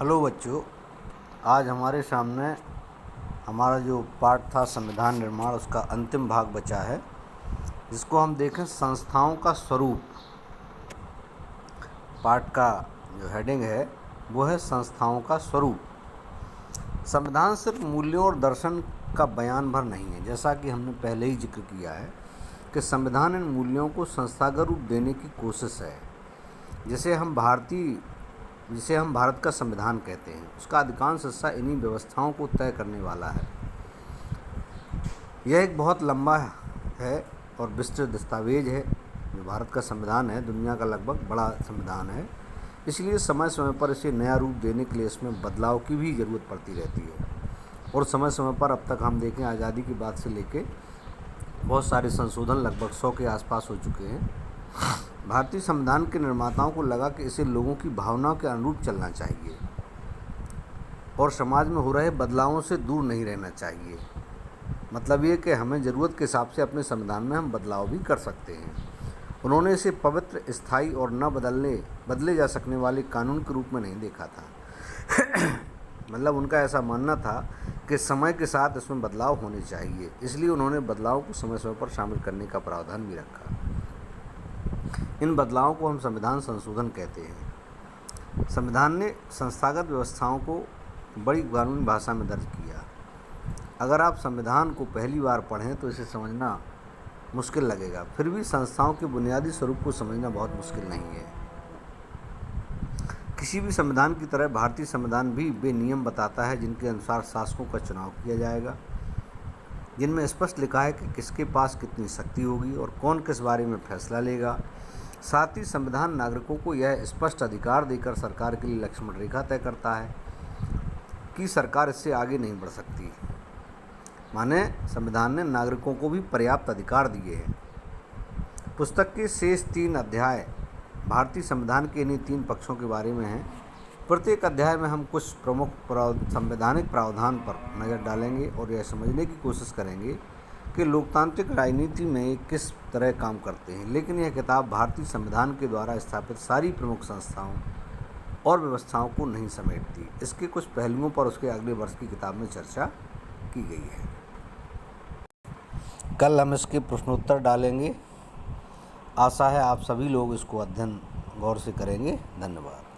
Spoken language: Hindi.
हेलो बच्चों, आज हमारे सामने हमारा जो पाठ था संविधान निर्माण, उसका अंतिम भाग बचा है, जिसको हम देखें संस्थाओं का स्वरूप। पाठ का जो हेडिंग है वो है संस्थाओं का स्वरूप। संविधान सिर्फ मूल्यों और दर्शन का बयान भर नहीं है, जैसा कि हमने पहले ही जिक्र किया है कि संविधान इन मूल्यों को संस्थागत रूप देने की कोशिश है। जिसे हम भारत का संविधान कहते हैं, उसका अधिकांश हिस्सा इन्हीं व्यवस्थाओं को तय करने वाला है। यह एक बहुत लंबा है और विस्तृत दस्तावेज है। जो भारत का संविधान है, दुनिया का लगभग बड़ा संविधान है, इसलिए समय समय पर इसे नया रूप देने के लिए इसमें बदलाव की भी ज़रूरत पड़ती रहती है। और समय समय पर अब तक हम देखें, आज़ादी की बात से लेके बहुत सारे संशोधन लगभग 100 के आसपास हो चुके हैं। भारतीय संविधान के निर्माताओं को लगा कि इसे लोगों की भावनाओं के अनुरूप चलना चाहिए और समाज में हो रहे बदलावों से दूर नहीं रहना चाहिए। मतलब ये कि हमें ज़रूरत के हिसाब से अपने संविधान में हम बदलाव भी कर सकते हैं। उन्होंने इसे पवित्र, स्थायी और न बदले जा सकने वाले कानून के रूप में नहीं देखा था। मतलब उनका ऐसा मानना था कि समय के साथ इसमें बदलाव होने चाहिए, इसलिए उन्होंने बदलाव को समय समय पर शामिल करने का प्रावधान भी रखा। इन बदलावों को हम संविधान संशोधन कहते हैं। संविधान ने संस्थागत व्यवस्थाओं को बड़ी कानूनी भाषा में दर्ज किया। अगर आप संविधान को पहली बार पढ़ें तो इसे समझना मुश्किल लगेगा, फिर भी संस्थाओं के बुनियादी स्वरूप को समझना बहुत मुश्किल नहीं है। किसी भी संविधान की तरह भारतीय संविधान भी वे नियम बताता है जिनके अनुसार शासकों का चुनाव किया जाएगा, जिनमें स्पष्ट लिखा है कि किसके पास कितनी शक्ति होगी और कौन किस बारे में फैसला लेगा। साथ ही संविधान नागरिकों को यह स्पष्ट अधिकार देकर सरकार के लिए लक्ष्मण रेखा तय करता है कि सरकार इससे आगे नहीं बढ़ सकती। माने संविधान ने नागरिकों को भी पर्याप्त अधिकार दिए हैं। पुस्तक के शेष 3 अध्याय भारतीय संविधान के इन्हीं 3 पक्षों के बारे में हैं। प्रत्येक अध्याय में हम कुछ प्रमुख संवैधानिक प्रावधान पर नज़र डालेंगे और यह समझने की कोशिश करेंगे कि लोकतांत्रिक राजनीति में किस तरह काम करते हैं। लेकिन यह किताब भारतीय संविधान के द्वारा स्थापित सारी प्रमुख संस्थाओं और व्यवस्थाओं को नहीं समेटती। इसके कुछ पहलुओं पर उसके अगले वर्ष की किताब में चर्चा की गई है। कल हम इसके प्रश्नोत्तर डालेंगे। आशा है आप सभी लोग इसको अध्ययन गौर से करेंगे। धन्यवाद।